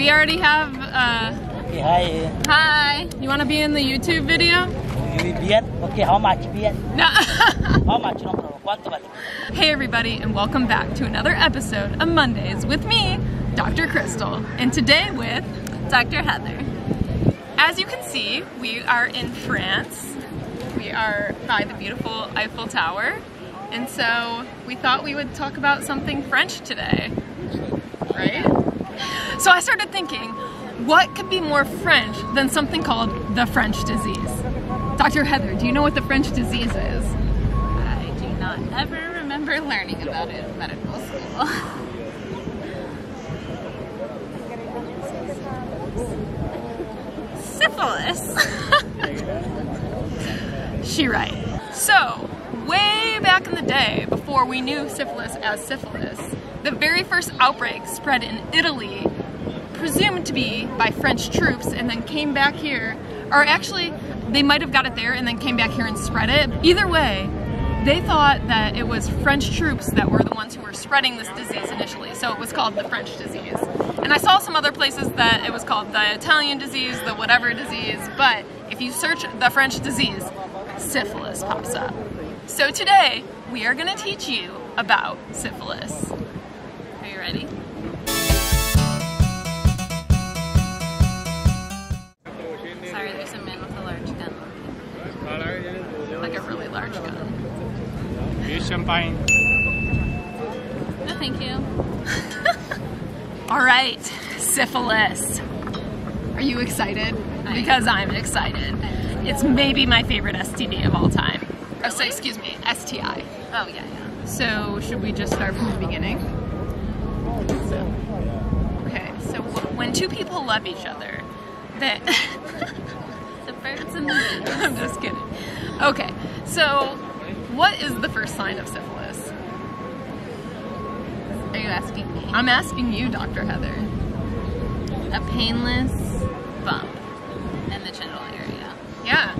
We already have, Okay, hi. hi. You want to be in the YouTube video? You bet. Okay, how much bet? No. How much? No problem. Quanto vale? Hey everybody, and welcome back to another episode of Mondays with me, Dr. Crystal, and today with Dr. Heather. As you can see, we are in France. We are by the beautiful Eiffel Tower, and so we thought we would talk about something French today, right? So I started thinking, what could be more French than something called the French disease? Dr. Heather, do you know what the French disease is? I do not ever remember learning about it in medical school. Syphilis. She right. So, way back in the day, before we knew syphilis as syphilis, the very first outbreak spread in Italy, presumed to be by French troops, and then came back here, or actually, they might have got it there and then came back here and spread it. Either way, they thought that it was French troops that were the ones who were spreading this disease initially, so it was called the French disease. And I saw some other places that it was called the Italian disease, the whatever disease, but if you search the French disease, syphilis pops up. So today, we are going to teach you about syphilis. Are you ready? Sorry, there's a man with a large gun. Like a really large gun. Champagne. No, thank you. All right, syphilis. Are you excited? Because I'm excited. It's maybe my favorite STD of all time. Oh, so, excuse me, STI. Oh, yeah. So should we just start from the beginning? Okay, so when two people love each other, that The birds and the bees. I'm just kidding. Okay, so what is the first sign of syphilis? Are you asking me? I'm asking you, Dr. Heather. A painless bump in the genital area. Yeah,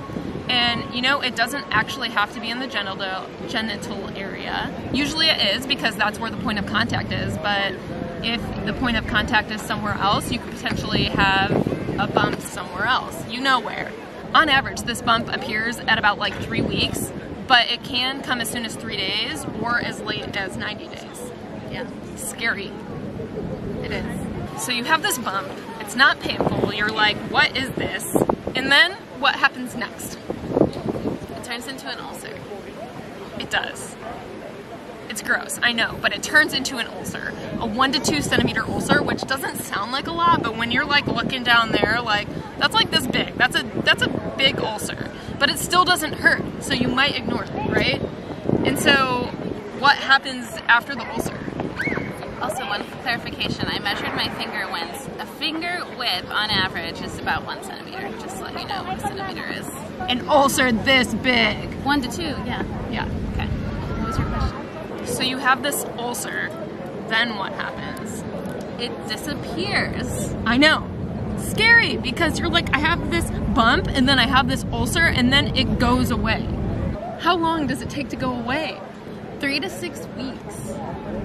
and you know, it doesn't actually have to be in the genital area. Usually it is, because that's where the point of contact is, but if the point of contact is somewhere else, you could potentially have a bump somewhere else. You know where. On average, this bump appears at about like 3 weeks, but it can come as soon as 3 days or as late as 90 days. Yeah. Scary. It is. So you have this bump, it's not painful, you're like, what is this? And then, what happens next? It turns into an ulcer. It does. It's gross, I know, but it turns into an ulcer. A 1 to 2 centimeter ulcer, which doesn't sound like a lot, but when you're like looking down there, like, that's like this big. That's a big ulcer. But it still doesn't hurt, so you might ignore it, right? And so, what happens after the ulcer? Also, one clarification, I measured my finger once. A finger width, on average, is about 1 centimeter, just to let you know what a centimeter is. An ulcer this big. 1 to 2, yeah. Yeah. Okay. What was your question? So you have this ulcer, then what happens? It disappears. I know. Scary, because you're like, I have this bump, and then I have this ulcer, and then it goes away. How long does it take to go away? 3 to 6 weeks.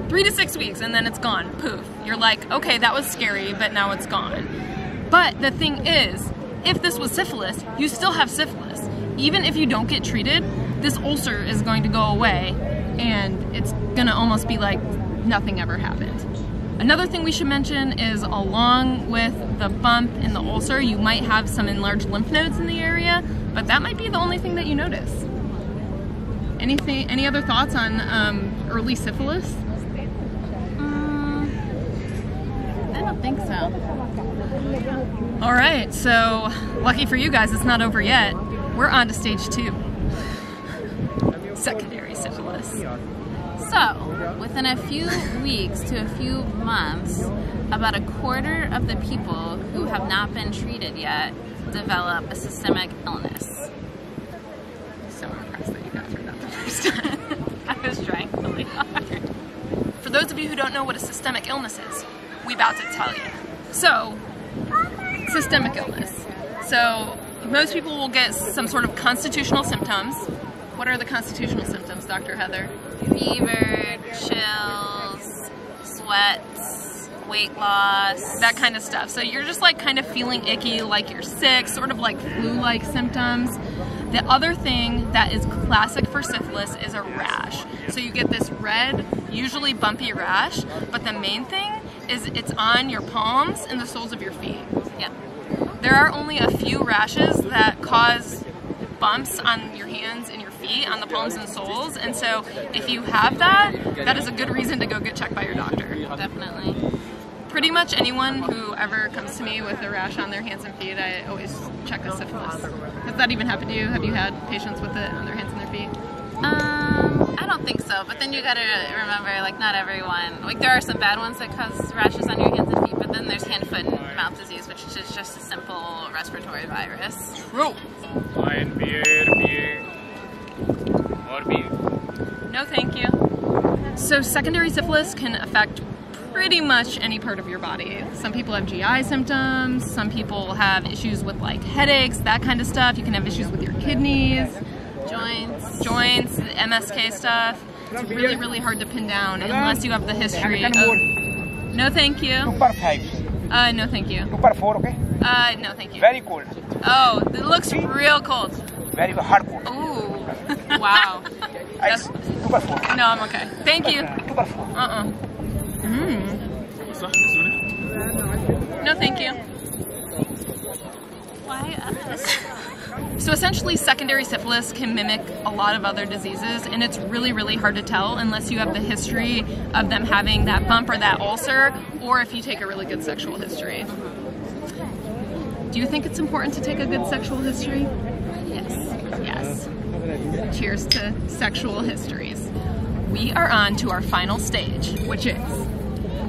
3 to 6 weeks, and then it's gone. Poof. You're like, okay, that was scary, but now it's gone. But the thing is, if this was syphilis, you still have syphilis. Even if you don't get treated, this ulcer is going to go away, and it's gonna almost be like nothing ever happened. Another thing we should mention is, along with the bump and the ulcer, you might have some enlarged lymph nodes in the area, but that might be the only thing that you notice. Any other thoughts on early syphilis? I don't think so. All right, so lucky for you guys, it's not over yet. We're on to stage 2. Secondary syphilis. So, within a few weeks to a few months, about a quarter of the people who have not been treated yet develop a systemic illness. So impressed that you got through that the first time. I was trying really hard. For those of you who don't know what a systemic illness is, we about to tell you. So, systemic illness. So, most people will get some sort of constitutional symptoms. What are the constitutional symptoms, Dr. Heather? Fever, chills, sweats, weight loss, that kind of stuff. So you're just like kind of feeling icky, like you're sick, sort of like flu-like symptoms. The other thing that is classic for syphilis is a rash. So you get this red, usually bumpy rash, but the main thing is it's on your palms and the soles of your feet. Yeah. There are only a few rashes that cause bumps on your hands and your feet, on the palms and soles, and so if you have that, that is a good reason to go get checked by your doctor. Definitely. Pretty much anyone who ever comes to me with a rash on their hands and feet, I always check a syphilis. Has that even happened to you? Have you had patients with it on their hands and their feet? I don't think so, but then you gotta remember, like, not everyone, like, there are some bad ones that cause rashes on your hands and feet, but then there's hand, foot, and mouth disease, which is just a simple respiratory virus. True. Wine, beer, more beer. No thank you. So secondary syphilis can affect pretty much any part of your body. Some people have GI symptoms, some people have issues with like headaches, that kind of stuff. You can have issues with your kidneys, joints, MSK stuff. It's really, really hard to pin down unless you have the history of... No thank you. 2x5. No thank you. 2x4, okay? No thank you. Very cold. Oh, it looks real cold. Very hard cold. Ooh. Wow. Ice. 2x4. No, I'm okay. Thank you. 2x4. No thank you. Why us? So essentially secondary syphilis can mimic a lot of other diseases, and it's really, really hard to tell unless you have the history of them having that bump or that ulcer, or if you take a really good sexual history. Do you think it's important to take a good sexual history? Yes. Yes. Cheers to sexual histories. We are on to our final stage, which is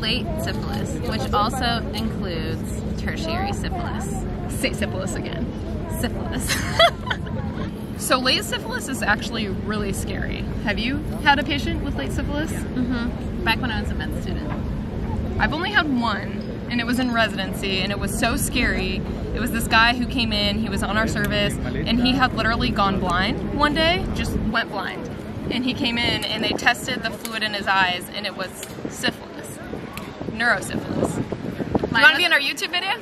Late syphilis, which also includes tertiary syphilis. say syphilis again. Syphilis. So late syphilis is actually really scary. Have you had a patient with late syphilis? Mm-hmm. Back when I was a med student. I've only had one, and it was in residency, and it was so scary. It was this guy who came in, he was on our service, and he had literally gone blind one day, just went blind. And he came in, and they tested the fluid in his eyes, and it was syphilis, neurosyphilis. You want to be in our YouTube video?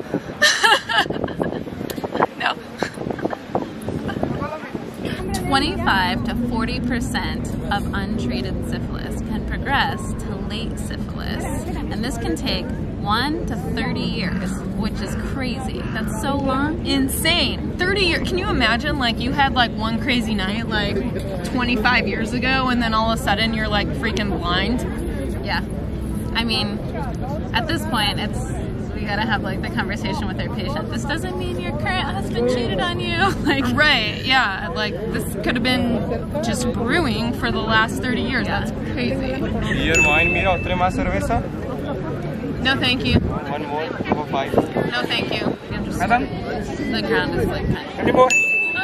No. 25 to 40% of untreated syphilis can progress to late syphilis, and this can take 1 to 30 years, which is crazy. That's so long. Insane. 30 years. Can you imagine, like, you had like one crazy night like 25 years ago, and then all of a sudden you're like freaking blind? Yeah. I mean, at this point, we gotta have like the conversation with our patient. This doesn't mean your current husband cheated on you. Like, right, yeah. Like, this could have been just brewing for the last 30 years. Yeah. That's crazy. Beer, wine, mira, otra más cerveza. No, thank you. One more, 2x5. No, thank you. Madam? the ground is like kind of... Any more?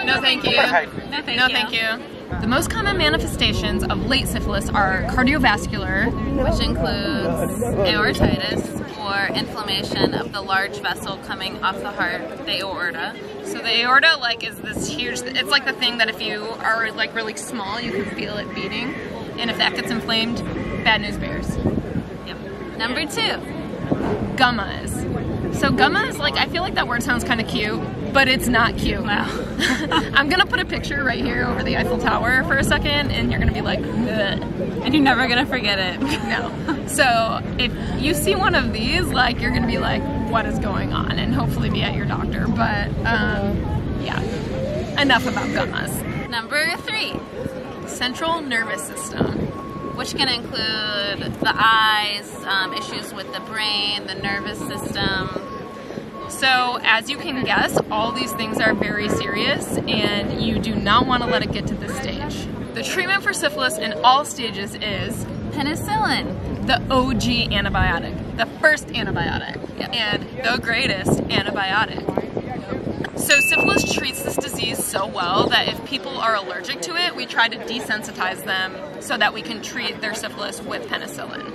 No, thank you. No, thank No, you. thank you. The most common manifestations of late syphilis are cardiovascular, Which includes aortitis, or inflammation of the large vessel coming off the heart, the aorta. so the aorta like is this huge, it's like the thing that if you are like really small, you can feel it beating, and if that gets inflamed, bad news bears. Yep. Number 2. Gummas. So gummas, like, I feel like that word sounds kind of cute, but it's not cute. Wow. I'm gonna put a picture right here over the Eiffel Tower for a second, and you're gonna be like, ugh. And you're never gonna forget it. No. So if you see one of these, like, you're gonna be like, what is going on? And hopefully be at your doctor. But yeah, enough about gummas. Number 3. Central nervous system. Which can include the eyes, issues with the brain, the nervous system. So as you can guess, all these things are very serious, and you do not want to let it get to this stage. The treatment for syphilis in all stages is Penicillin. the OG antibiotic, the first antibiotic, Yep. and the greatest antibiotic. So syphilis treats this disease so well that if people are allergic to it, we try to desensitize them so that we can treat their syphilis with penicillin.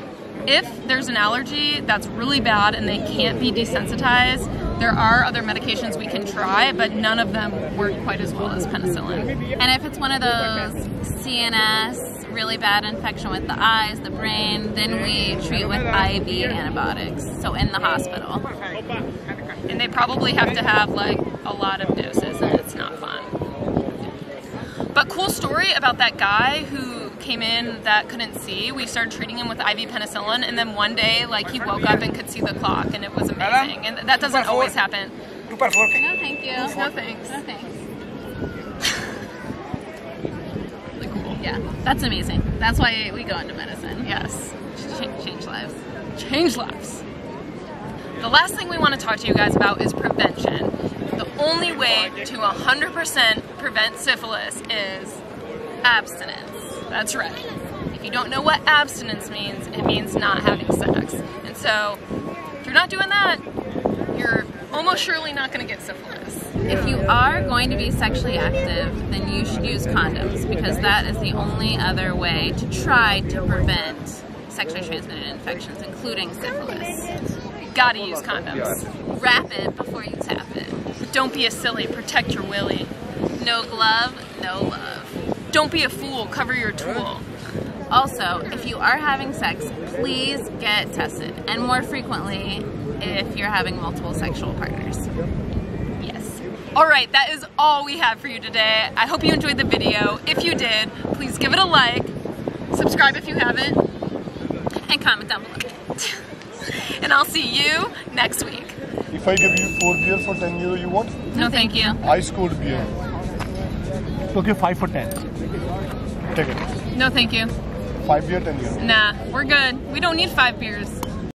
If there's an allergy that's really bad and they can't be desensitized, there are other medications we can try, but none of them work quite as well as penicillin. And if it's one of those CNS really bad infection with the eyes, the brain, then we treat with IV antibiotics, so in the hospital. And they probably have to have like a lot of doses, and it's not fun. But cool story about that guy who came in that couldn't see. We started treating him with IV penicillin, and then one day like he woke up and could see the clock, and it was amazing. And that doesn't always happen. No, thank you. No thanks. No thanks. Yeah, that's amazing. That's why we go into medicine. Yes. Change lives. Change lives. The last thing we want to talk to you guys about is prevention. The only way to 100% prevent syphilis is abstinence. That's right. If you don't know what abstinence means, it means not having sex. And so, if you're not doing that, you're almost surely not going to get syphilis. If you are going to be sexually active, then you should use condoms, because that is the only other way to try to prevent sexually transmitted infections, including syphilis. Gotta use condoms. Wrap it before you tap it. Don't be a silly, protect your willy. No glove, no love. Don't be a fool, cover your tool. Also, if you are having sex, please get tested, and more frequently if you're having multiple sexual partners. Yes. Alright, that is all we have for you today. I hope you enjoyed the video. If you did, please give it a like, subscribe if you haven't, and comment down below. and I'll see you next week. If I give you 4 beer for 10 euro, you want? No, thank you. Ice cold beer. Okay, 5 for 10. Take it. No, thank you. 5 beer, 10 euro. Nah, we're good. We don't need 5 beers.